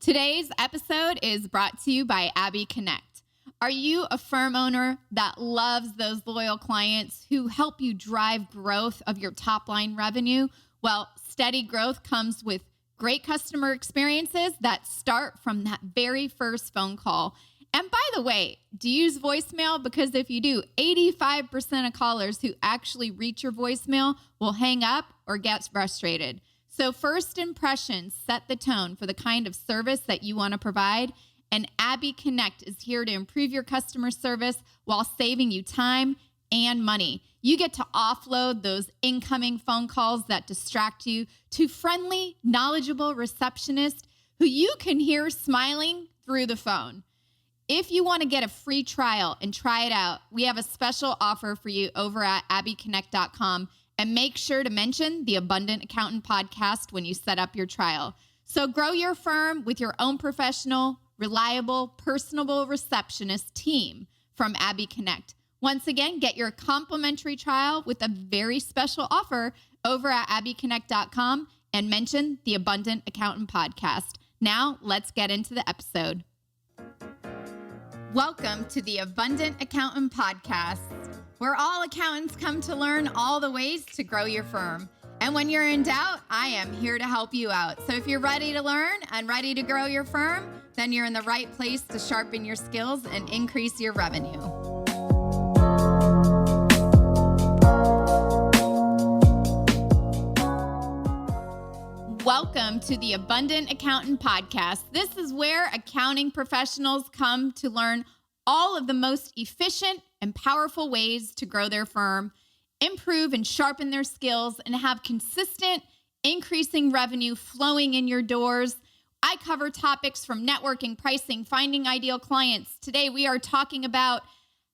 Today's episode is brought to you by Abby Connect. Are you a firm owner that loves those loyal clients who help you drive growth of your top line revenue? Well, steady growth comes with great customer experiences that start from that very first phone call. And by the way, do you use voicemail? Because if you do, 85% of callers who actually reach your voicemail will hang up or get frustrated. So first impressions set the tone for the kind of service that you want to provide. And Abby Connect is here to improve your customer service while saving you time and money. You get to offload those incoming phone calls that distract you to friendly, knowledgeable receptionists who you can hear smiling through the phone. If you want to get a free trial and try it out, we have a special offer for you over at abbyconnect.com. And make sure to mention the Abundant Accountant podcast when you set up your trial. So grow your firm with your own professional, reliable, personable receptionist team from Abby Connect. Once again, get your complimentary trial with a very special offer over at abbyconnect.com and mention the Abundant Accountant podcast. Now, let's get into the episode. Welcome to the Abundant Accountant podcast, where all accountants come to learn all the ways to grow your firm. And when you're in doubt, I am here to help you out. So if you're ready to learn and ready to grow your firm, then you're in the right place to sharpen your skills and increase your revenue. Welcome to the Abundant Accountant podcast. This is where accounting professionals come to learn all of the most efficient and powerful ways to grow their firm, improve and sharpen their skills, and have consistent, increasing revenue flowing in your doors. I cover topics from networking, pricing, finding ideal clients. Today, we are talking about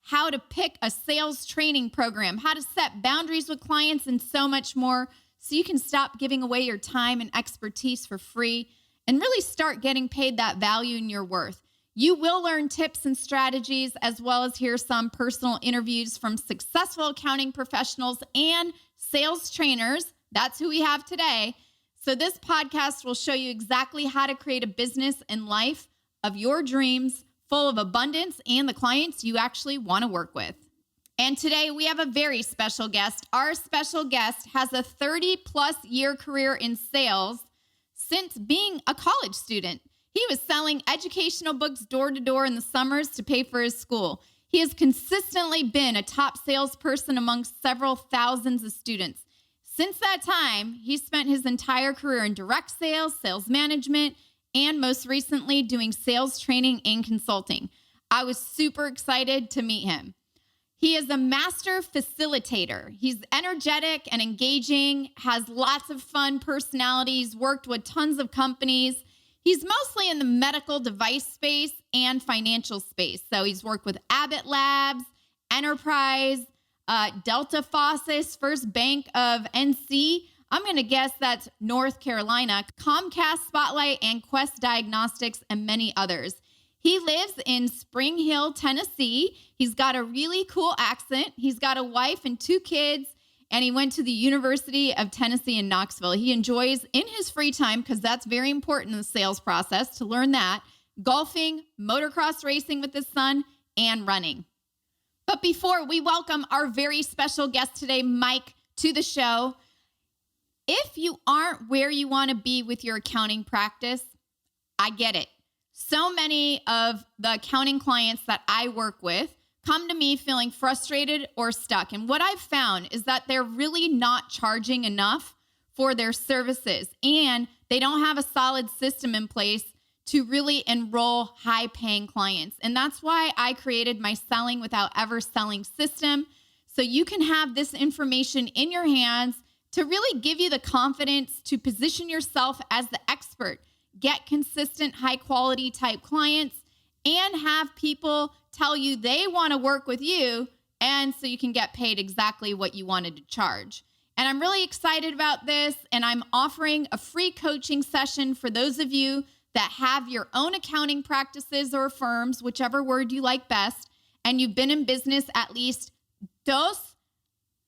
how to pick a sales training program, how to set boundaries with clients, and so much more, so you can stop giving away your time and expertise for free and really start getting paid that value in your worth. You will learn tips and strategies, as well as hear some personal interviews from successful accounting professionals and sales trainers. That's who we have today. So this podcast will show you exactly how to create a business and life of your dreams, full of abundance and the clients you actually want to work with. And today we have a very special guest. Our special guest has a 30-plus year career in sales since being a college student. He was selling educational books door to door in the summers to pay for his school. He has consistently been a top salesperson amongst several thousands of students. Since that time, he spent his entire career in direct sales, sales management, and most recently doing sales training and consulting. I was super excited to meet him. He is a master facilitator. He's energetic and engaging, has lots of fun personalities, worked with tons of companies. He's mostly in the medical device space and financial space. So he's worked with Abbott Labs, Enterprise, Delta Faucet, First Bank of NC. I'm going to guess that's North Carolina, Comcast Spotlight, and Quest Diagnostics, and many others. He lives in Spring Hill, Tennessee. He's got a really cool accent. He's got a wife and 2 kids, and he went to the University of Tennessee in Knoxville. He enjoys, in his free time, because that's very important in the sales process, to learn that, golfing, motocross racing with his son, and running. But before we welcome our very special guest today, Mike, to the show, if you aren't where you want to be with your accounting practice, I get it. So many of the accounting clients that I work with come to me feeling frustrated or stuck. And what I've found is that they're really not charging enough for their services, and they don't have a solid system in place to really enroll high-paying clients. And that's why I created my Selling Without Ever Selling system, so you can have this information in your hands to really give you the confidence to position yourself as the expert, get consistent, high-quality type clients, and have people tell you they want to work with you, and so you can get paid exactly what you wanted to charge. And I'm really excited about this, and I'm offering a free coaching session for those of you that have your own accounting practices or firms, whichever word you like best, and you've been in business at least 2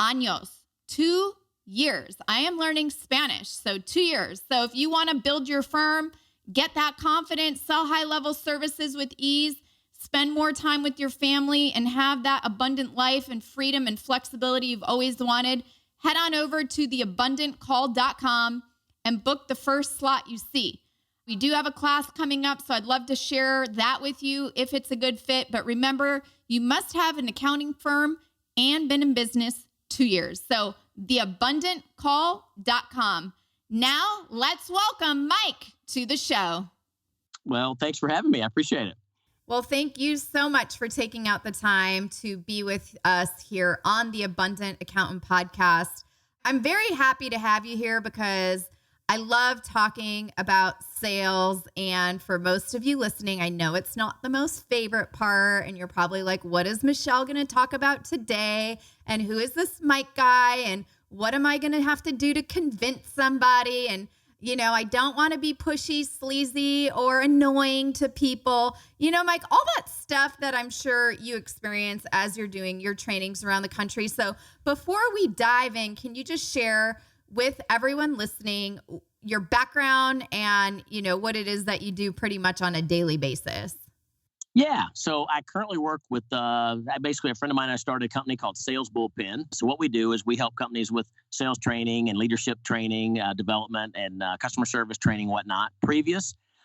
años, 2 years. I am learning Spanish, so 2 years. So if you want to build your firm, get that confidence, sell high-level services with ease, spend more time with your family, and have that abundant life and freedom and flexibility you've always wanted, head on over to theabundantcall.com and book the first slot you see. We do have a class coming up, so I'd love to share that with you if it's a good fit. But remember, you must have an accounting firm and been in business 2 years. So theabundantcall.com. Now let's welcome Mike to the show. Well, thanks for having me. I appreciate it. Well, thank you so much for taking out the time to be with us here on the Abundant Accountant Podcast. I'm very happy to have you here because I love talking about sales. And for most of you listening, I know it's not the most favorite part. And you're probably like, what is Michelle going to talk about today? And who is this Mike guy? And what am I going to have to do to convince somebody? And I don't want to be pushy, sleazy, or annoying to people. Mike, all that stuff that I'm sure you experience as you're doing your trainings around the country. So before we dive in, can you just share with everyone listening your background and, what it is that you do pretty much on a daily basis? Yeah. So I currently work with basically a friend of mine. I started a company called Sales Bullpen. So what we do is we help companies with sales training and leadership training, development and customer service training, whatnot.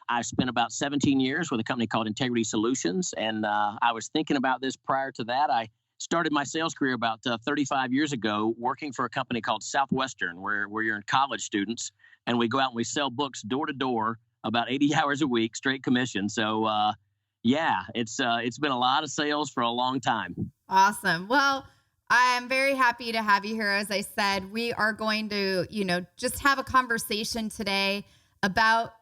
I spent about 17 years with a company called Integrity Solutions. And I was thinking about this prior to that. I started my sales career about 35 years ago working for a company called Southwestern, where you're in college students. And we go out and we sell books door to door about 80 hours a week, straight commission. So, yeah, it's been a lot of sales for a long time. Awesome. Well, I'm very happy to have you here. As I said, we are going to, just have a conversation today about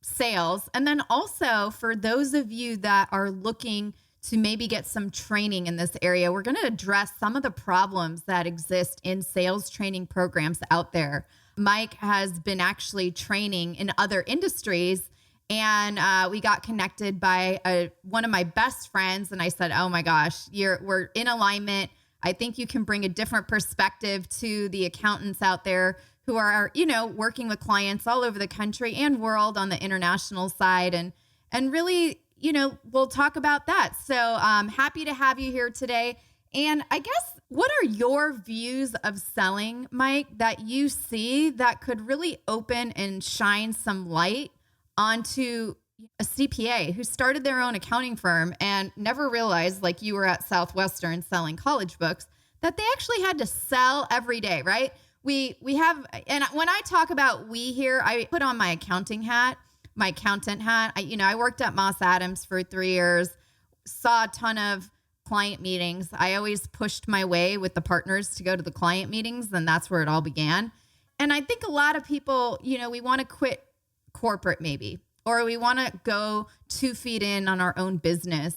sales. And then also for those of you that are looking to maybe get some training in this area, we're going to address some of the problems that exist in sales training programs out there. Mike has been actually training in other industries. And we got connected by one of my best friends. And I said, oh my gosh, we're in alignment. I think you can bring a different perspective to the accountants out there who are, working with clients all over the country and world on the international side. And really, we'll talk about that. So I'm happy to have you here today. And I guess, what are your views of selling, Mike, that you see that could really open and shine some light onto a CPA who started their own accounting firm and never realized, like you were at Southwestern selling college books, that they actually had to sell every day, right? We have, and when I talk about we here, I put on my accounting hat, my accountant hat. I worked at Moss Adams for 3 years, saw a ton of client meetings. I always pushed my way with the partners to go to the client meetings, and that's where it all began. And I think a lot of people, we want to quit corporate maybe, or we want to go 2 feet in on our own business.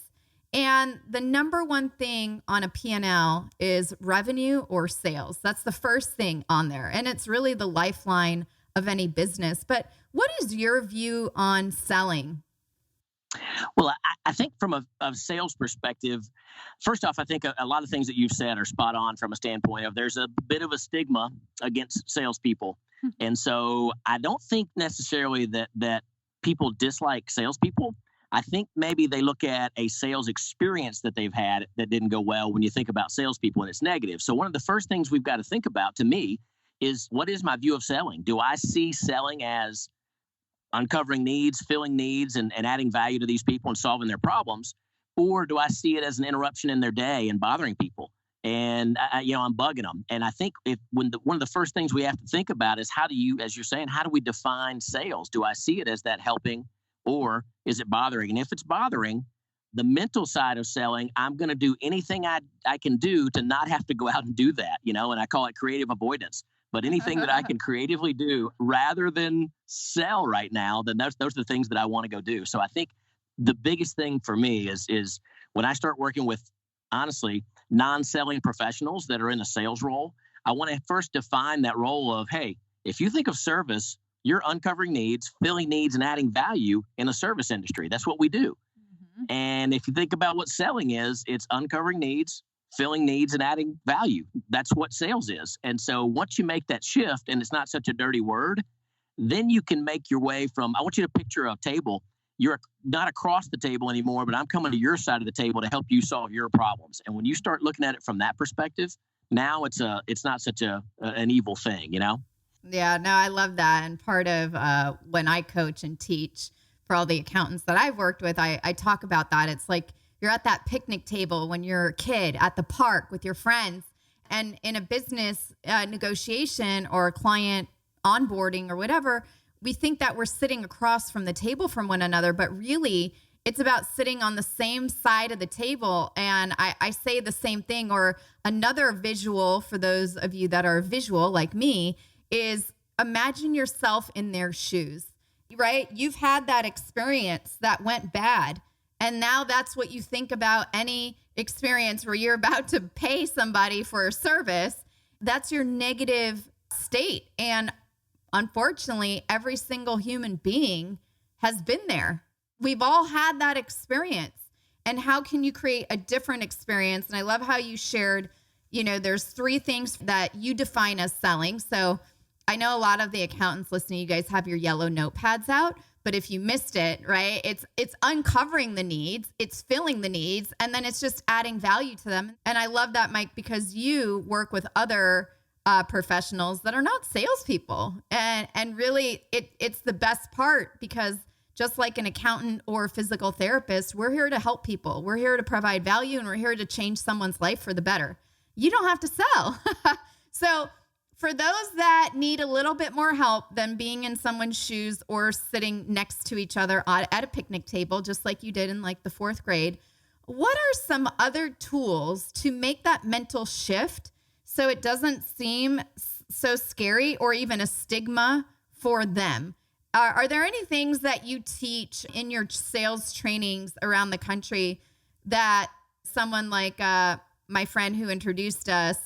And the number one thing on a P&L is revenue or sales. That's the first thing on there. And it's really the lifeline of any business. But what is your view on selling? Well, I think from a sales perspective, first off, I think a lot of things that you've said are spot on from a standpoint of there's a bit of a stigma against salespeople. And so I don't think necessarily that people dislike salespeople. I think maybe they look at a sales experience that they've had that didn't go well when you think about salespeople and it's negative. So one of the first things we've got to think about, to me, is what is my view of selling? Do I see selling as uncovering needs, filling needs, and adding value to these people and solving their problems? Or do I see it as an interruption in their day and bothering people? And I'm bugging them. And I think one of the first things we have to think about is as you're saying, how do we define sales? Do I see it as that helping, or is it bothering? And if it's bothering, the mental side of selling, I'm going to do anything I can do to not have to go out and do that, and I call it creative avoidance. But anything that I can creatively do rather than sell right now, then those are the things that I want to go do. So I think the biggest thing for me is when I start working with, honestly, non-selling professionals that are in a sales role, I want to first define that role of, hey, if you think of service, you're uncovering needs, filling needs, and adding value in a service industry. That's what we do. Mm-hmm. And if you think about what selling is, it's uncovering needs, filling needs, and adding value. That's what sales is. And so once you make that shift, and it's not such a dirty word, then you can make your way from, I want you to picture a table. You're not across the table anymore, but I'm coming to your side of the table to help you solve your problems. And when you start looking at it from that perspective, now it's not such an evil thing, you know? Yeah, no, I love that. And part of when I coach and teach for all the accountants that I've worked with, I talk about that. It's like you're at that picnic table when you're a kid at the park with your friends. And in a business negotiation or a client onboarding or whatever, we think that we're sitting across from the table from one another, but really it's about sitting on the same side of the table. And I say the same thing, or another visual for those of you that are visual like me is imagine yourself in their shoes, right? You've had that experience that went bad. And now that's what you think about any experience where you're about to pay somebody for a service. That's your negative state. And unfortunately, every single human being has been there. We've all had that experience. And how can you create a different experience? And I love how you shared, there's 3 things that you define as selling. So I know a lot of the accountants listening, you guys have your yellow notepads out, but if you missed it, right, it's uncovering the needs, it's filling the needs, and then it's just adding value to them. And I love that, Mike, because you work with other professionals that are not salespeople. And really it's the best part, because just like an accountant or a physical therapist, we're here to help people. We're here to provide value, and we're here to change someone's life for the better. You don't have to sell. So for those that need a little bit more help than being in someone's shoes or sitting next to each other at a picnic table, just like you did in like the 4th grade, what are some other tools to make that mental shift so it doesn't seem so scary or even a stigma for them? Are there any things that you teach in your sales trainings around the country that someone like my friend who introduced us,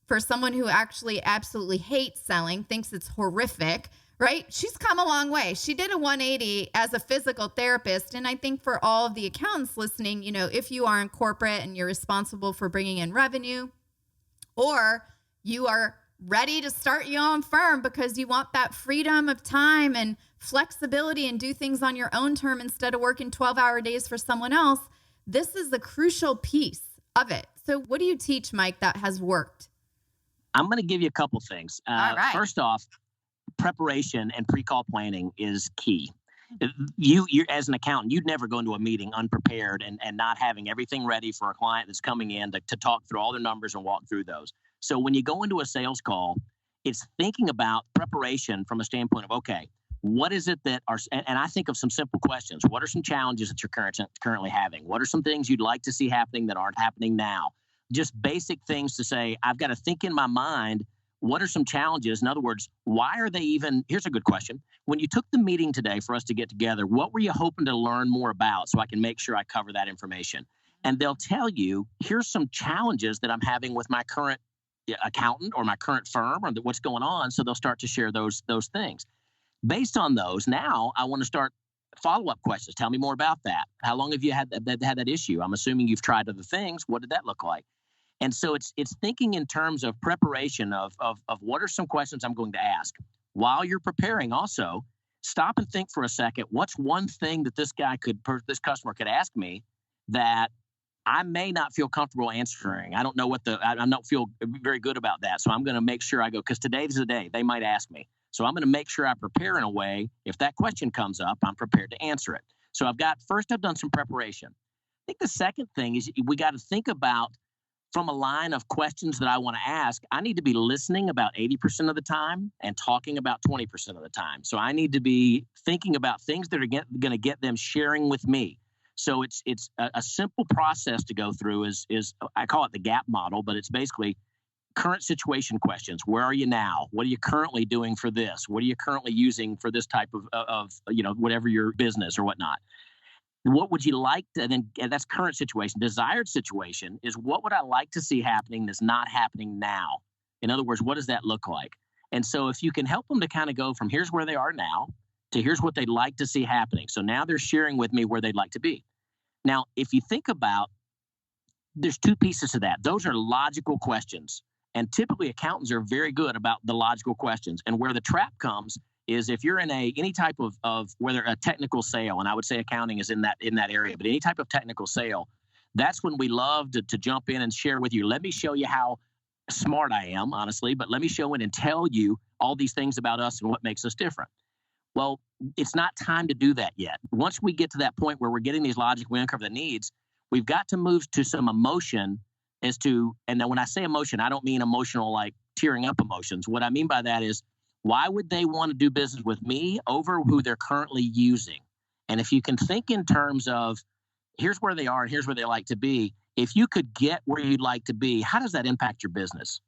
for someone who actually absolutely hates selling, thinks it's horrific, right? She's come a long way. She did a 180 as a physical therapist. And I think for all of the accountants listening, if you are in corporate and you're responsible for bringing in revenue, or you are ready to start your own firm because you want that freedom of time and flexibility and do things on your own term instead of working 12-hour days for someone else, this is the crucial piece of it. So what do you teach, Mike, that has worked? I'm going to give you a couple things. All right. First off, preparation and pre-call planning is key. You as an accountant, you'd never go into a meeting unprepared and not having everything ready for a client that's coming in to talk through all their numbers and walk through those. So when you go into a sales call, it's thinking about preparation from a standpoint of, okay, what is it that are, and I think of some simple questions. What are some challenges that you're currently having? What are some things you'd like to see happening that aren't happening now? Just basic things to say, I've got to think in my mind, what are some challenges? In other words, why are they even, here's a good question. When you took the meeting today for us to get together, what were you hoping to learn more about so I can make sure I cover that information? And they'll tell you, here's some challenges that I'm having with my current accountant or my current firm or what's going on. So they'll start to share those things. Based on those, now I want to start follow-up questions. Tell me more about that. How long have you had that issue? I'm assuming you've tried other things. What did that look like? And so it's thinking in terms of preparation of what are some questions I'm going to ask. While you're preparing, also stop and think for a second. What's one thing that this customer could ask me that I may not feel comfortable answering? I don't know I don't feel very good about that. So I'm going to make sure I go, because today's the day they might ask me. So I'm going to make sure I prepare in a way, if that question comes up, I'm prepared to answer it. So I've done some preparation. I think the second thing is we got to think about, from a line of questions that I want to ask, I need to be listening about 80% of the time and talking about 20% of the time. So I need to be thinking about things that are going to get them sharing with me. So it's a simple process to go through is I call it the gap model, but it's basically current situation questions. Where are you now? What are you currently doing for this? What are you currently using for this type of whatever your business or whatnot? What would you like to, and that's current situation. Desired situation is, what would I like to see happening that's not happening now? In other words, what does that look like? And so if you can help them to kind of go from here's where they are now to here's what they'd like to see happening. So now they're sharing with me where they'd like to be. Now, if you think about, there's 2 pieces to that. Those are logical questions. And typically accountants are very good about the logical questions. And where the trap comes is if you're in any type of whether a technical sale, and I would say accounting is in that area, but any type of technical sale, that's when we love to jump in and share with you. Let me show you how smart I am, honestly, but let me show it and tell you all these things about us and what makes us different. Well, it's not time to do that yet. Once we get to that point where we're getting these logic, we uncover the needs, we've got to move to some emotion and then when I say emotion, I don't mean emotional like tearing up emotions. What I mean by that is, why would they want to do business with me over who they're currently using? And if you can think in terms of, here's where they are and here's where they like to be, if you could get where you'd like to be, how does that impact your business?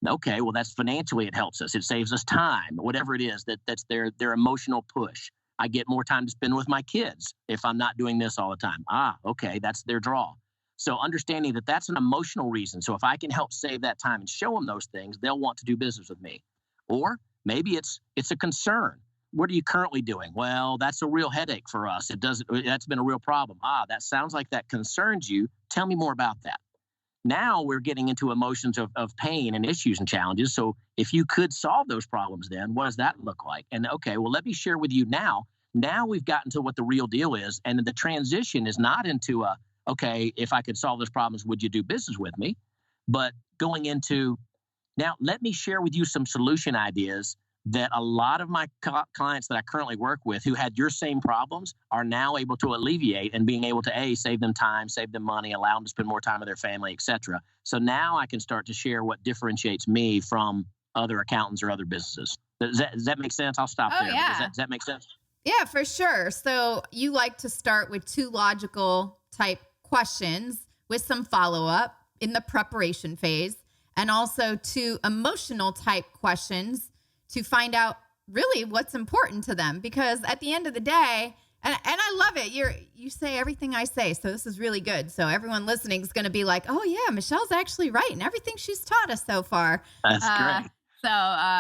Okay, well, that's financially, it helps us. It saves us time, whatever it is, that's their emotional push. I get more time to spend with my kids if I'm not doing this all the time. Okay, that's their draw. So understanding that that's an emotional reason. So if I can help save that time and show them those things, they'll want to do business with me. Or maybe it's a concern. What are you currently doing? Well, that's a real headache for us. That's been a real problem. That sounds like that concerns you. Tell me more about that. Now we're getting into emotions of pain and issues and challenges. So if you could solve those problems, then what does that look like? And okay, well, let me share with you now. Now we've gotten to what the real deal is. And the transition is not into okay, if I could solve those problems, would you do business with me? But going into, now let me share with you some solution ideas that a lot of my clients that I currently work with who had your same problems are now able to alleviate, and being able to save them time, save them money, allow them to spend more time with their family, etc. So now I can start to share what differentiates me from other accountants or other businesses. Does that make sense? I'll stop there. Yeah. Does that make sense? Yeah, for sure. So you like to start with 2 logical type questions with some follow-up in the preparation phase, and also 2 emotional type questions to find out really what's important to them. Because at the end of the day, and I love it, you say everything I say, so this is really good. So everyone listening is going to be like, oh yeah, Michelle's actually right in everything she's taught us so far. That's great. So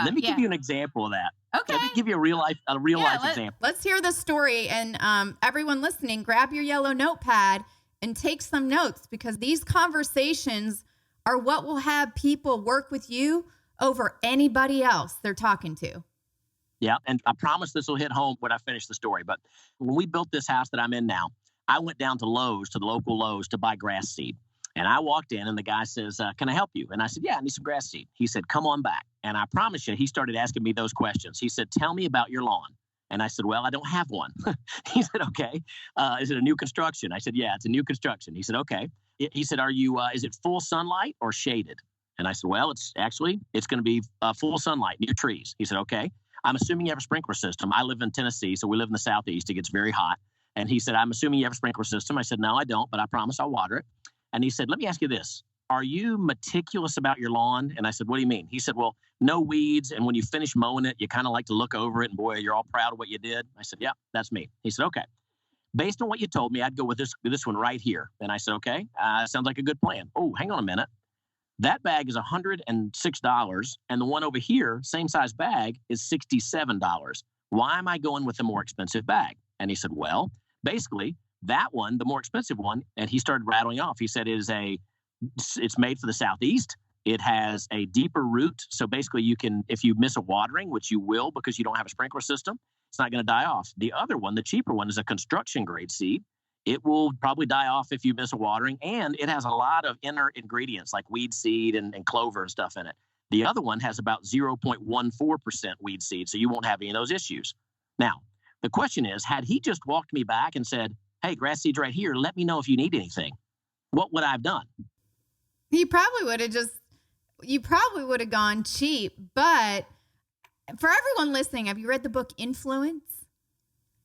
let me give you an example of that. Okay. Let me give you a real life example. Let's hear the story. And everyone listening, grab your yellow notepad and take some notes, because these conversations are what will have people work with you over anybody else they're talking to. Yeah, and I promise this will hit home when I finish the story. But when we built this house that I'm in now, I went down to Lowe's, to the local Lowe's, to buy grass seed. And I walked in and the guy says, can I help you? And I said, yeah, I need some grass seed. He said, come on back. And I promise you, he started asking me those questions. He said, tell me about your lawn. And I said, well, I don't have one. He said, okay. Is it a new construction? I said, yeah, it's a new construction. He said, okay. He said, is it full sunlight or shaded? And I said, well, it's going to be full sunlight near trees. He said, okay. I'm assuming you have a sprinkler system. I live in Tennessee, so we live in the Southeast. It gets very hot. And he said, I'm assuming you have a sprinkler system. I said, no, I don't, but I promise I'll water it. And he said, let me ask you this. Are you meticulous about your lawn? And I said, what do you mean? He said, well, no weeds. And when you finish mowing it, you kind of like to look over it and boy, you're all proud of what you did. I said, yeah, that's me. He said, okay. Based on what you told me, I'd go with this one right here. And I said, okay, sounds like a good plan. Oh, hang on a minute. That bag is $106. And the one over here, same size bag, is $67. Why am I going with the more expensive bag? And he said, well, basically that one, the more expensive one, and he started rattling off. He said it's made for the Southeast. It has a deeper root. So basically you can, if you miss a watering, which you will because you don't have a sprinkler system, it's not going to die off. The other one, the cheaper one, is a construction grade seed. It will probably die off if you miss a watering, and it has a lot of inner ingredients like weed seed and clover and stuff in it. The other one has about 0.14% weed seed, so you won't have any of those issues. Now, the question is, had he just walked me back and said, hey, grass seed's right here, let me know if you need anything, what would I have done? You probably would have gone cheap. But for everyone listening, have you read the book Influence?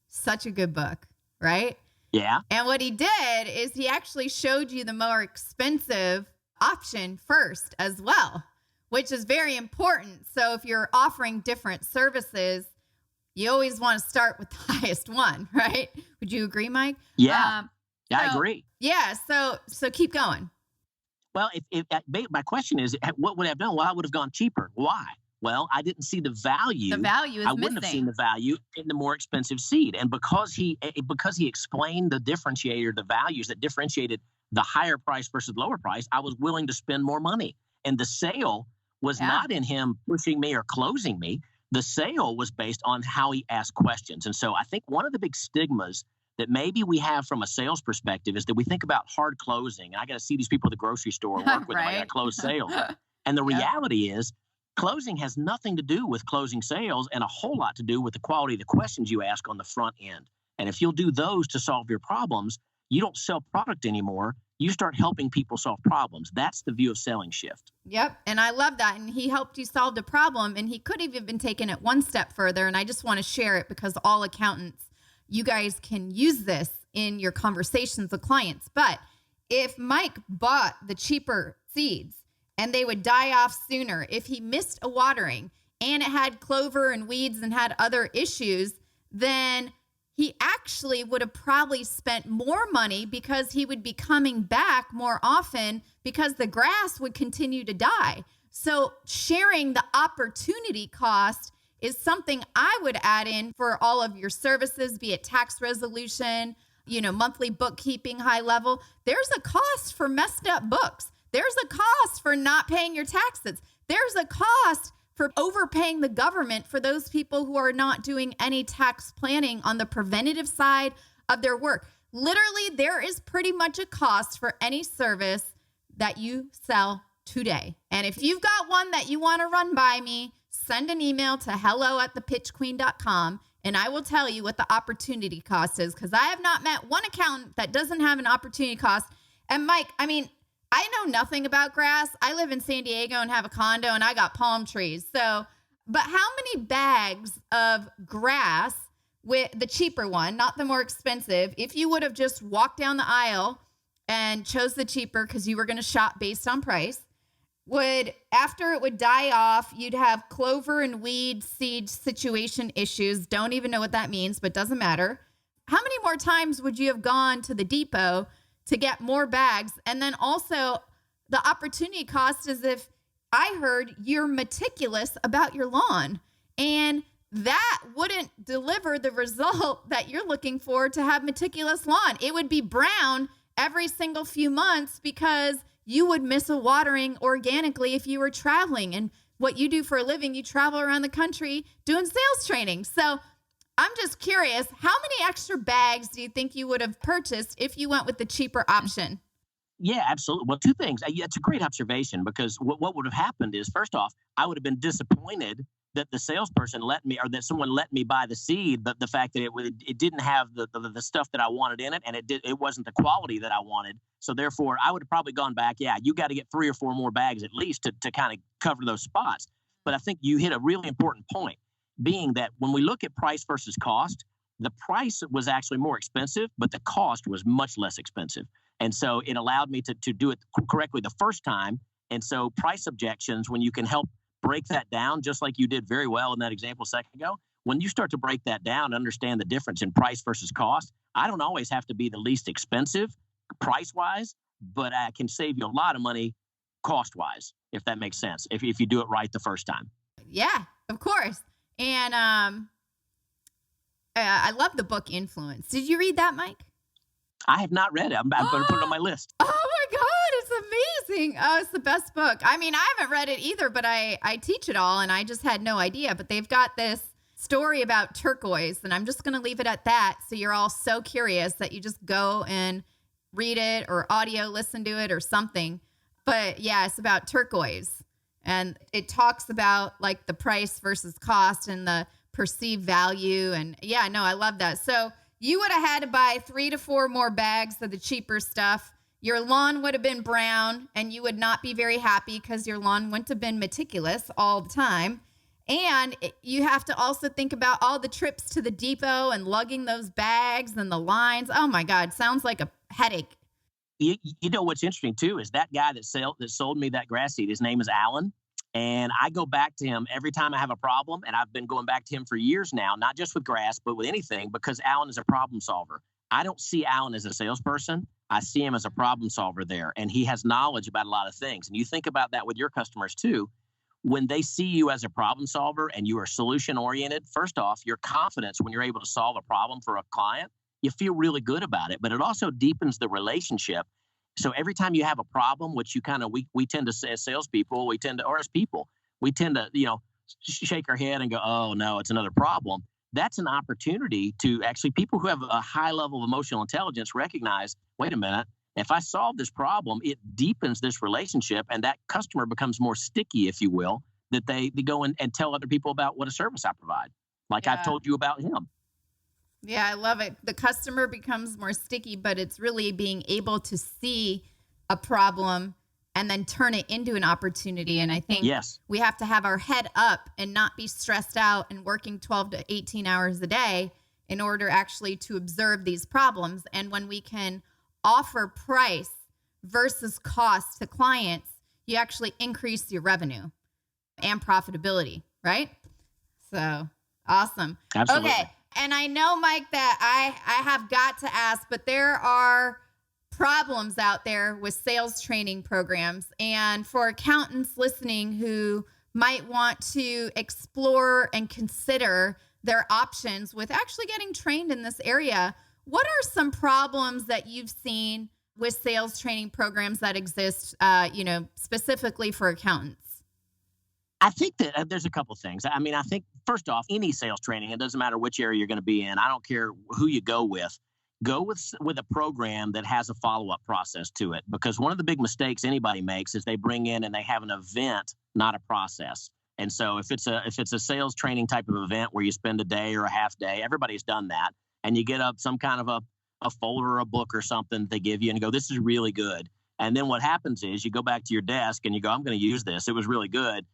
Such a good book, right? Yeah. And what he did is he actually showed you the more expensive option first as well, which is very important. So if you're offering different services, you always want to start with the highest one, right? Would you agree, Mike? Yeah. I agree. Yeah. So keep going. Well, my question is, what would I have done? Well, I would have gone cheaper. Why? Well, I didn't see the value. The value is I wouldn't have seen the value in the more expensive seed. And because he explained the differentiator, the values that differentiated the higher price versus lower price, I was willing to spend more money. And the sale was not in him pushing me or closing me. The sale was based on how he asked questions. And so I think one of the big stigmas that maybe we have from a sales perspective is that we think about hard closing. And I got to see these people at the grocery store, work with them. I got to close sales. And the reality is closing has nothing to do with closing sales and a whole lot to do with the quality of the questions you ask on the front end. And if you'll do those to solve your problems, you don't sell product anymore. You start helping people solve problems. That's the view of selling shift. Yep. And I love that. And he helped you solve the problem. And he could have even taken it one step further. And I just want to share it because all accountants, you guys can use this in your conversations with clients. But if Mike bought the cheaper seeds and they would die off sooner, if he missed a watering and it had clover and weeds and had other issues, then he actually would have probably spent more money because he would be coming back more often because the grass would continue to die. So sharing the opportunity cost is something I would add in for all of your services, be it tax resolution, monthly bookkeeping, high level. There's a cost for messed up books. There's a cost for not paying your taxes. There's a cost for overpaying the government for those people who are not doing any tax planning on the preventative side of their work. Literally, there is pretty much a cost for any service that you sell today. And if you've got one that you want to run by me, send an email to hello@thepitchqueen.com and I will tell you what the opportunity cost is, because I have not met one accountant that doesn't have an opportunity cost. And Mike, I know nothing about grass. I live in San Diego and have a condo and I got palm trees. But how many bags of grass, with the cheaper one, not the more expensive, if you would have just walked down the aisle and chose the cheaper because you were going to shop based on price, after it would die off, you'd have clover and weed seed situation issues. Don't even know what that means, but doesn't matter. How many more times would you have gone to the depot to get more bags? And then also the opportunity cost is if I heard you're meticulous about your lawn, and that wouldn't deliver the result that you're looking for to have meticulous lawn. It would be brown every single few months because you would miss a watering organically if you were traveling. And what you do for a living, you travel around the country doing sales training. So I'm just curious, how many extra bags do you think you would have purchased if you went with the cheaper option? Yeah, absolutely. Well, two things. It's a great observation, because what would have happened is, first off, I would have been disappointed that the salesperson let me, or that someone let me buy the seed, but the fact that it didn't have the stuff that I wanted in it, and it wasn't the quality that I wanted. So therefore, I would have probably gone back. Yeah, you got to get 3 or 4 more bags at least to kind of cover those spots. But I think you hit a really important point, being that when we look at price versus cost, the price was actually more expensive, but the cost was much less expensive. And so it allowed me to do it correctly the first time. And so price objections, when you can help break that down, just like you did very well in that example a second ago, when you start to break that down, understand the difference in price versus cost, I don't always have to be the least expensive price-wise, but I can save you a lot of money cost-wise, if that makes sense, if you do it right the first time. Yeah, of course. And I love the book Influence. Did you read that, Mike? I have not read it. I'm going to put it on my list. Oh my God, it's amazing. Oh, it's the best book. I haven't read it either, but I teach it all and I just had no idea. But they've got this story about turquoise, and I'm just going to leave it at that. So you're all so curious that you just go and read it or audio listen to it or something. But yeah, it's about turquoise. And it talks about like the price versus cost and the perceived value. And yeah, no, I love that. So you would have had to buy 3 to 4 more bags of the cheaper stuff. Your lawn would have been brown and you would not be very happy because your lawn wouldn't have been meticulous all the time. And you have to also think about all the trips to the depot and lugging those bags and the lines. Oh my God, sounds like a headache. You know what's interesting too is that guy that sold me that grass seed. His name is Alan, and I go back to him every time I have a problem, and I've been going back to him for years now, not just with grass, but with anything, because Alan is a problem solver. I don't see Alan as a salesperson. I see him as a problem solver there, and he has knowledge about a lot of things. And you think about that with your customers too. When they see you as a problem solver and you are solution oriented, first off, your confidence when you're able to solve a problem for a client, you feel really good about it, but it also deepens the relationship. So every time you have a problem, which you we tend to say as salespeople, or as people, we tend to, shake our head and go, oh, no, it's another problem. That's an opportunity to actually, people who have a high level of emotional intelligence recognize, wait a minute, if I solve this problem, it deepens this relationship and that customer becomes more sticky, if you will, that they go and tell other people about what a service I provide. Like I've told you about him. Yeah, I love it. The customer becomes more sticky, but it's really being able to see a problem and then turn it into an opportunity. And I think we have to have our head up and not be stressed out and working 12 to 18 hours a day in order actually to observe these problems. And when we can offer price versus cost to clients, you actually increase your revenue and profitability, right? So awesome. Absolutely. Okay. And I know, Mike, that I have got to ask, but there are problems out there with sales training programs. And for accountants listening who might want to explore and consider their options with actually getting trained in this area, what are some problems that you've seen with sales training programs that exist, specifically for accountants? I think that there's a couple of things. I mean, I think first off, any sales training, it doesn't matter which area you're going to be in. I don't care who you go with a program that has a follow-up process to it. Because one of the big mistakes anybody makes is they bring in and they have an event, not a process. And so if it's a sales training type of event where you spend a day or a half day, everybody's done that. And you get up some kind of a folder or a book or something that they give you and you go, this is really good. And then what happens is you go back to your desk and you go, I'm going to use this. It was really good.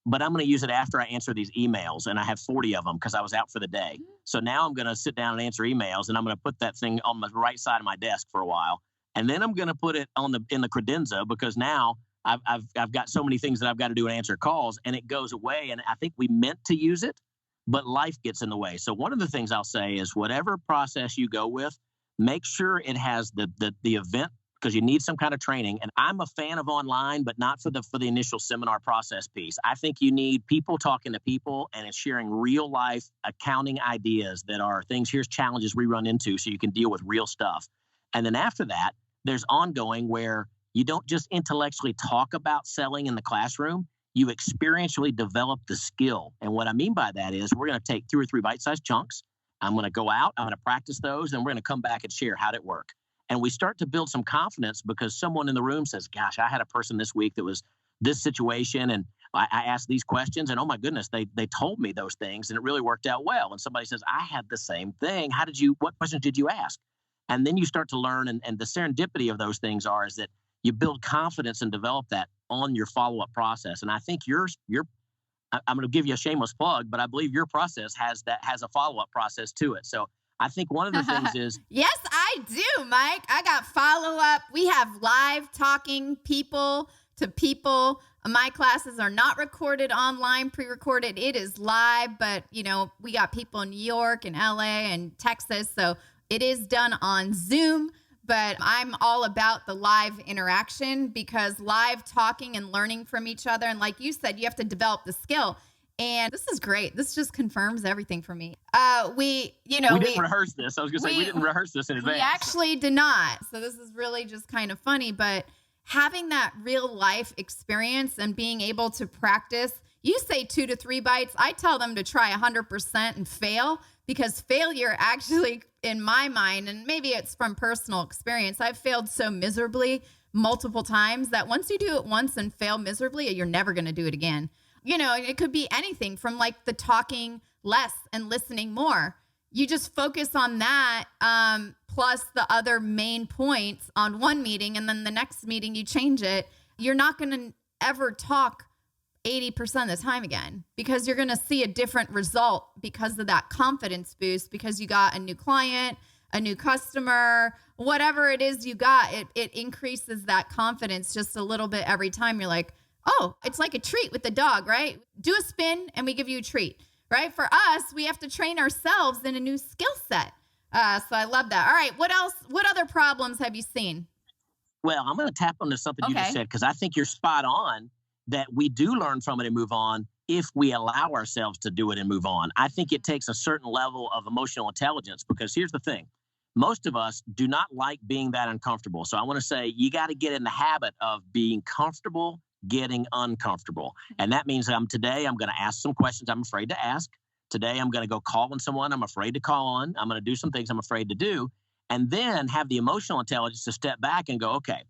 But I'm going to use it after I answer these emails, and I have 40 of them because I was out for the day. So now I'm going to sit down and answer emails, and I'm going to put that thing on the right side of my desk for a while, and then I'm going to put it in the credenza because now I've got so many things that I've got to do and answer calls, and it goes away. And I think we meant to use it, but life gets in the way. So one of the things I'll say is whatever process you go with, make sure it has the event, because you need some kind of training. And I'm a fan of online, but not for the initial seminar process piece. I think you need people talking to people and it's sharing real life accounting ideas that are things, here's challenges we run into so you can deal with real stuff. And then after that, there's ongoing where you don't just intellectually talk about selling in the classroom, you experientially develop the skill. And what I mean by that is we're going to take 2 or 3 bite-sized chunks. I'm going to go out, I'm going to practice those, and we're going to come back and share how did it work. And we start to build some confidence because someone in the room says, gosh, I had a person this week that was this situation. And I asked these questions and oh my goodness, they told me those things and it really worked out well. And somebody says, I had the same thing. What questions did you ask? And then you start to learn. And the serendipity of those things is that you build confidence and develop that on your follow-up process. And I think I'm going to give you a shameless plug, but I believe your process has a follow-up process to it. So I think one of the things is... Yes, I do, Mike. I got follow-up. We have live talking people to people. My classes are not recorded online, pre-recorded. It is live, but, we got people in New York and LA and Texas, so it is done on Zoom. But I'm all about the live interaction because live talking and learning from each other. And like you said, you have to develop the skill. And this is great. This just confirms everything for me. We didn't rehearse this. I was going to say, we didn't rehearse this in advance. We actually did not. So this is really just kind of funny. But having that real life experience and being able to practice, you say 2 to 3 bites. I tell them to try 100% and fail because failure actually, in my mind, and maybe it's from personal experience, I've failed so miserably multiple times that once you do it once and fail miserably, you're never going to do it again. It could be anything from like the talking less and listening more. You just focus on that, plus the other main points on one meeting. And then the next meeting, you change it. You're not going to ever talk 80% of the time again because you're going to see a different result because of that confidence boost, because you got a new client, a new customer, whatever it is you got, it increases that confidence just a little bit every time. You're like, oh, it's like a treat with the dog, right? Do a spin and we give you a treat, right? For us, we have to train ourselves in a new skill set. So I love that. All right. What else? What other problems have you seen? Well, I'm going to tap onto something you just said because I think you're spot on that we do learn from it and move on if we allow ourselves to do it and move on. I think it takes a certain level of emotional intelligence because here's the thing. Most of us do not like being that uncomfortable. So I want to say you got to get in the habit of being comfortable getting uncomfortable. And that means today I'm going to ask some questions I'm afraid to ask. Today I'm going to go call on someone I'm afraid to call on. I'm going to do some things I'm afraid to do. And then have the emotional intelligence to step back and go, okay,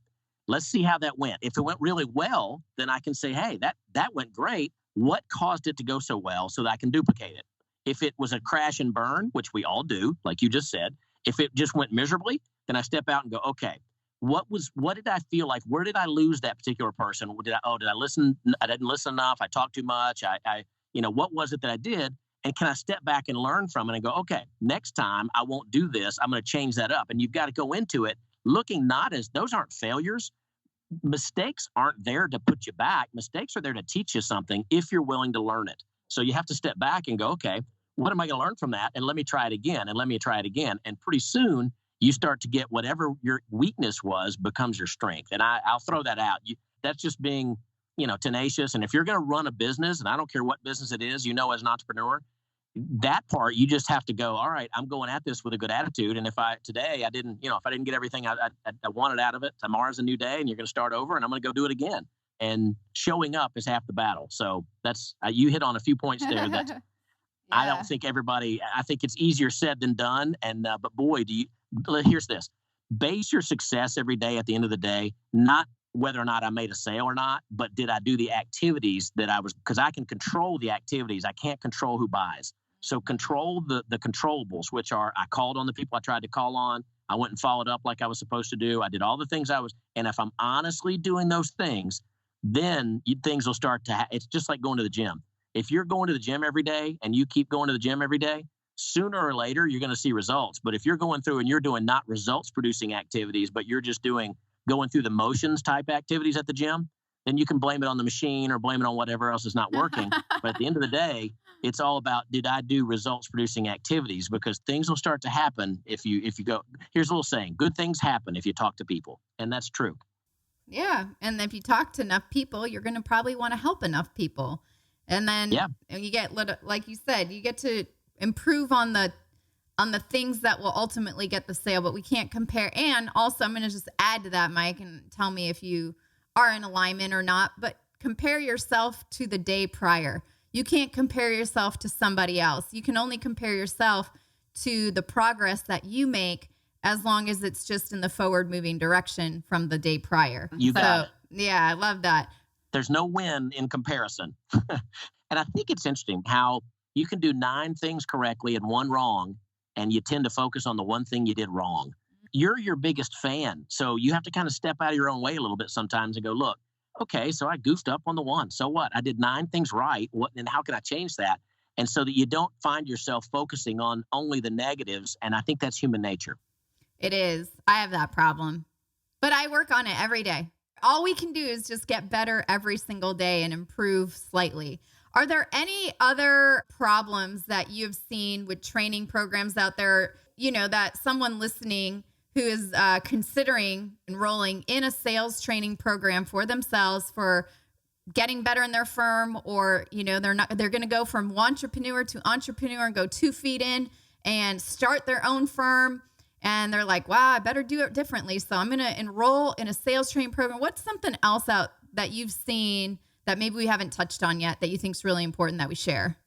let's see how that went. If it went really well, then I can say, hey, that went great. What caused it to go so well so that I can duplicate it? If it was a crash and burn, which we all do, like you just said, if it just went miserably, then I step out and go, okay, what did I feel like? Where did I lose that particular person? Did I listen? I didn't listen enough. I talked too much. What was it that I did? And can I step back and learn from it and go, okay, next time I won't do this. I'm going to change that up. And you've got to go into it looking not as those aren't failures. Mistakes aren't there to put you back. Mistakes are there to teach you something if you're willing to learn it. So you have to step back and go, okay, what am I going to learn from that? And let me try it again. And let me try it again. And pretty soon you start to get whatever your weakness was becomes your strength. And I'll throw that out. That's just being, tenacious. And if you're going to run a business, and I don't care what business it is, as an entrepreneur, that part, you just have to go, all right, I'm going at this with a good attitude. And if I didn't get everything I wanted out of it, tomorrow's a new day and you're going to start over and I'm going to go do it again. And showing up is half the battle. So that's, you hit on a few points there that yeah. I don't think I think it's easier said than done. And, but boy, here's this, base your success every day at the end of the day, not whether or not I made a sale or not, but did I do the activities because I can control the activities. I can't control who buys. So control the controllables, which are I called on the people I tried to call on. I went and followed up like I was supposed to do. I did all the things and if I'm honestly doing those things, then things will start to, it's just like going to the gym. If you're going to the gym every day and you keep going to the gym every day, sooner or later, you're going to see results. But if you're going through and you're doing not results producing activities, but you're just going through the motions type activities at the gym, then you can blame it on the machine or blame it on whatever else is not working. But at the end of the day, it's all about, did I do results producing activities? Because things will start to happen if you go, here's a little saying, good things happen if you talk to people. And that's true. Yeah. And if you talk to enough people, you're going to probably want to help enough people. And then you get, like you said, you get to improve on the things that will ultimately get the sale, but we can't compare. And also I'm going to just add to that, Mike, and tell me if you are in alignment or not, but compare yourself to the day prior. You can't compare yourself to somebody else. You can only compare yourself to the progress that you make as long as it's just in the forward moving direction from the day prior. You got it. Yeah, I love that. There's no win in comparison. And I think it's interesting how you can do 9 things correctly and 1 wrong, and you tend to focus on the one thing you did wrong. You're your biggest fan. So you have to kind of step out of your own way a little bit sometimes and go, look, okay, so I goofed up on the 1. So what? I did 9 things right. And how can I change that? And so that you don't find yourself focusing on only the negatives. And I think that's human nature. It is. I have that problem, but I work on it every day. All we can do is just get better every single day and improve slightly. Are there any other problems that you've seen with training programs out there, that someone listening who is considering enrolling in a sales training program for themselves for getting better in their firm, or, they're going to go from entrepreneur to entrepreneur and go 2 feet in and start their own firm. And they're like, wow, I better do it differently. So I'm going to enroll in a sales training program. What's something else out that you've seen that maybe we haven't touched on yet that you think is really important that we share?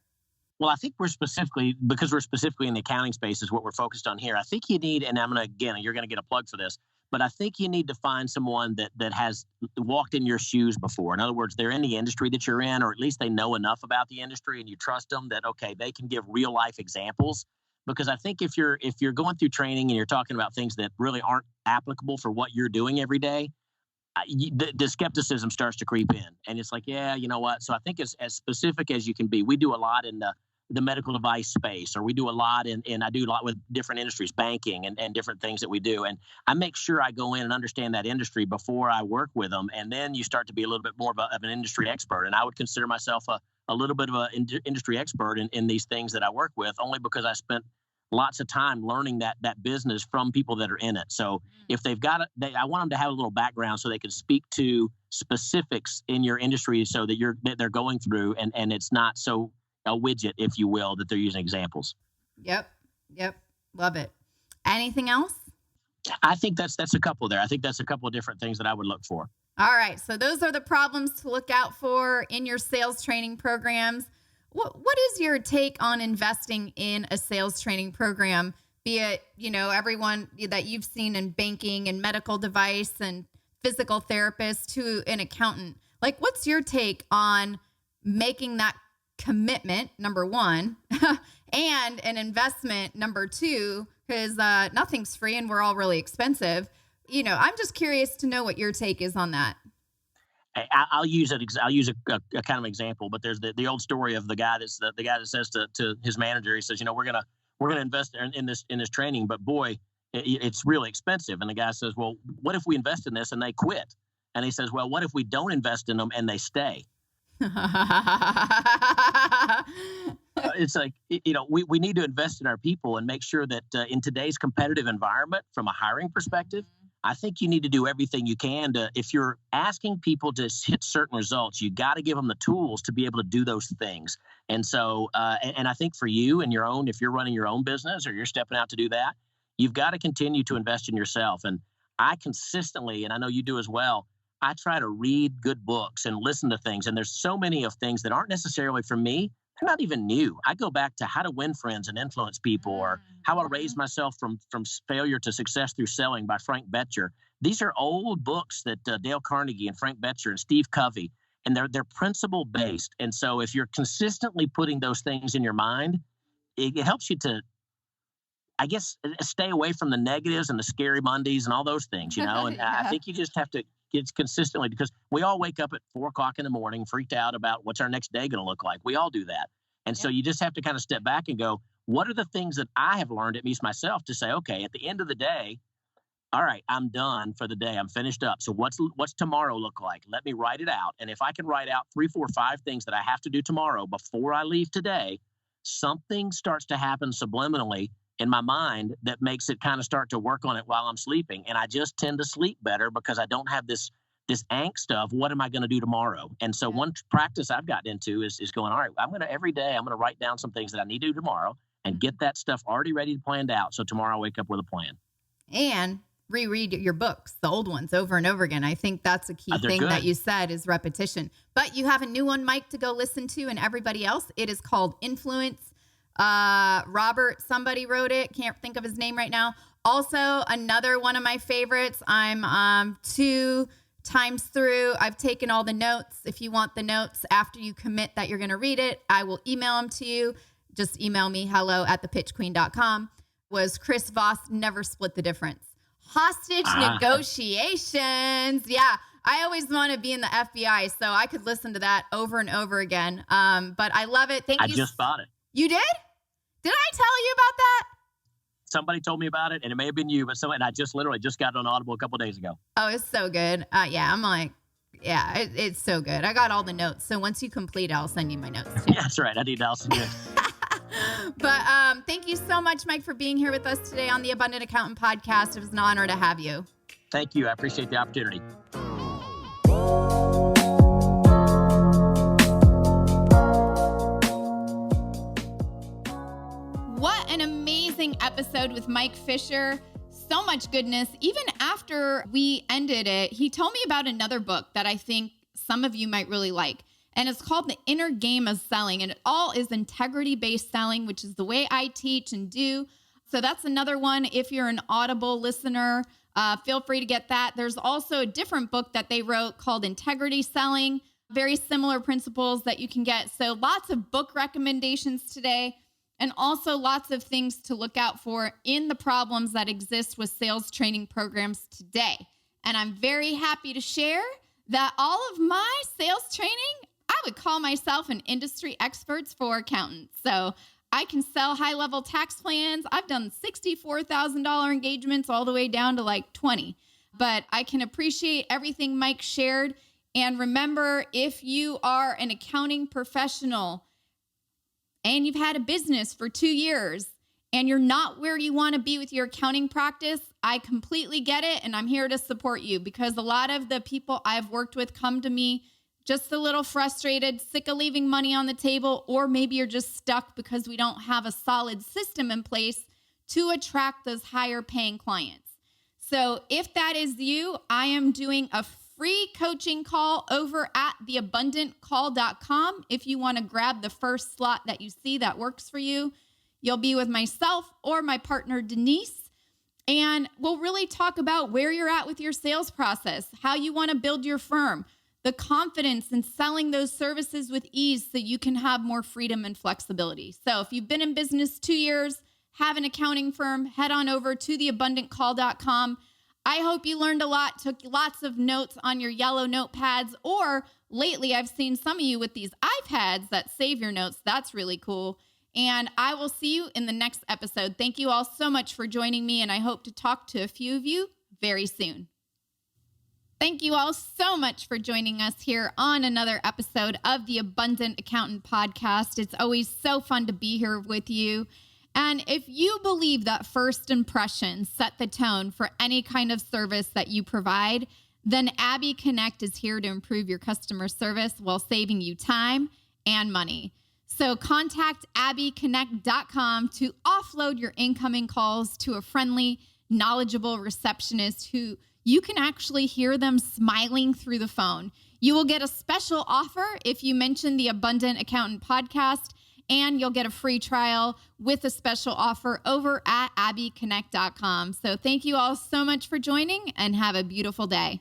Well, I think we're specifically in the accounting space is what we're focused on here. I think you need, and you're going to get a plug for this, but I think you need to find someone that has walked in your shoes before. In other words, they're in the industry that you're in, or at least they know enough about the industry and you trust them that, okay, they can give real life examples. Because I think if you're going through training and you're talking about things that really aren't applicable for what you're doing every day, the skepticism starts to creep in. And it's like, yeah, you know what? So I think as specific as you can be. We do a lot in the medical device space, or we do a lot I do a lot with different industries, banking and different things that we do. And I make sure I go in and understand that industry before I work with them. And then you start to be a little bit more of an industry expert. And I would consider myself a little bit of an industry expert in these things that I work with, only because I spent lots of time learning that business from people that are in it. So if they've got it, I want them to have a little background so they can speak to specifics in your industry so that they're going through, and it's not so a widget, if you will, that they're using examples. Yep. Love it. Anything else? I think that's a couple there. I think that's a couple of different things that I would look for. All right. So those are the problems to look out for in your sales training programs. What is your take on investing in a sales training program, be it, everyone that you've seen in banking and medical device and physical therapist to an accountant? Like, what's your take on making that commitment, number one, and an investment, number two, because nothing's free and we're all really expensive. I'm just curious to know what your take is on that. I'll use it. I'll use a kind of example, but there's the old story of the guy that says to his manager, he says, we're gonna invest in this training, but boy, it's really expensive. And the guy says, well, what if we invest in this and they quit? And he says, well, what if we don't invest in them and they stay? It's like, we need to invest in our people and make sure that in today's competitive environment, from a hiring perspective, I think you need to do everything you can to, if you're asking people to hit certain results, you got to give them the tools to be able to do those things. And so, and I think for you and if you're running your own business or you're stepping out to do that, you've got to continue to invest in yourself. And I consistently, and I know you do as well, I try to read good books and listen to things. And there's so many of things that aren't necessarily for me. They're not even new. I go back to How to Win Friends and Influence People, or How I Raise Myself from Failure to Success Through Selling by Frank Betcher. These are old books that Dale Carnegie and Frank Betcher and Steve Covey, and they're principle based. And so if you're consistently putting those things in your mind, it helps you to, I guess, stay away from the negatives and the scary Mondays and all those things, And Yeah. I think you just have to get consistently, because we all wake up at 4:00 in the morning, freaked out about what's our next day going to look like. We all do that. And so you just have to kind of step back and go, what are the things that I have learned, at least myself, to say, okay, at the end of the day, all right, I'm done for the day. I'm finished up. So what's tomorrow look like? Let me write it out. And if I can write out 3, 4, 5 things that I have to do tomorrow before I leave today, something starts to happen subliminally in my mind that makes it kind of start to work on it while I'm sleeping. And I just tend to sleep better because I don't have this angst of what am I going to do tomorrow? And so one practice I've gotten into is going, all right, every day I'm going to write down some things that I need to do tomorrow and get that stuff already ready to planned out. So tomorrow I wake up with a plan. And reread your books, the old ones, over and over again. I think that's a key thing that you said is repetition. But you have a new one, Mike, to go listen to, and everybody else. It is called Influence. Robert, somebody wrote it. Can't think of his name right now. Also, another one of my favorites. I'm 2 times through. I've taken all the notes. If you want the notes after you commit that you're going to read it, I will email them to you. Just email me, hello@thepitchqueen.com. Was Chris Voss, Never Split the Difference. Hostage negotiations. Yeah. I always want to be in the FBI, so I could listen to that over and over again. But I love it. Thank you. I just bought it. You did? Did I tell you about that? Somebody told me about it, and it may have been you, and I just literally just got it on Audible a couple of days ago. Oh, it's so good. I'm like, it's so good. I got all the notes. So once you complete it, I'll send you my notes too. Yeah, that's right. I need to also do it. But thank you so much, Mike, for being here with us today on the Abundant Accountant Podcast. It was an honor to have you. Thank you. I appreciate the opportunity. What an amazing episode with Mike Fisher. So much goodness. Even after we ended it, he told me about another book that I think some of you might really like. And it's called The Inner Game of Selling. And it all is integrity-based selling, which is the way I teach and do. So that's another one. If you're an Audible listener, feel free to get that. There's also a different book that they wrote called Integrity Selling. Very similar principles that you can get. So lots of book recommendations today. And also lots of things to look out for in the problems that exist with sales training programs today. And I'm very happy to share that all of my sales training, I would call myself an industry expert for accountants. So I can sell high-level tax plans. I've done $64,000 engagements all the way down to like 20. But I can appreciate everything Mike shared. And remember, if you are an accounting professional and you've had a business for 2 years and you're not where you want to be with your accounting practice, I completely get it. And I'm here to support you because a lot of the people I've worked with come to me just a little frustrated, sick of leaving money on the table, or maybe you're just stuck because we don't have a solid system in place to attract those higher paying clients. So if that is you, I am doing a free coaching call over at theabundantcall.com. If you want to grab the first slot that you see that works for you, you'll be with myself or my partner, Denise. And we'll really talk about where you're at with your sales process, how you want to build your firm, the confidence in selling those services with ease so you can have more freedom and flexibility. So if you've been in business 2 years, have an accounting firm, head on over to theabundantcall.com. I hope you learned a lot, took lots of notes on your yellow notepads, or lately I've seen some of you with these iPads that save your notes. That's really cool. And I will see you in the next episode. Thank you all so much for joining me, and I hope to talk to a few of you very soon. Thank you all so much for joining us here on another episode of the Abundant Accountant Podcast. It's always so fun to be here with you. And if you believe that first impressions set the tone for any kind of service that you provide, then Abby Connect is here to improve your customer service while saving you time and money. So contact abbyconnect.com to offload your incoming calls to a friendly, knowledgeable receptionist who you can actually hear them smiling through the phone. You will get a special offer if you mention the Abundant Accountant Podcast, and you'll get a free trial with a special offer over at abbyconnect.com. So thank you all so much for joining, and have a beautiful day.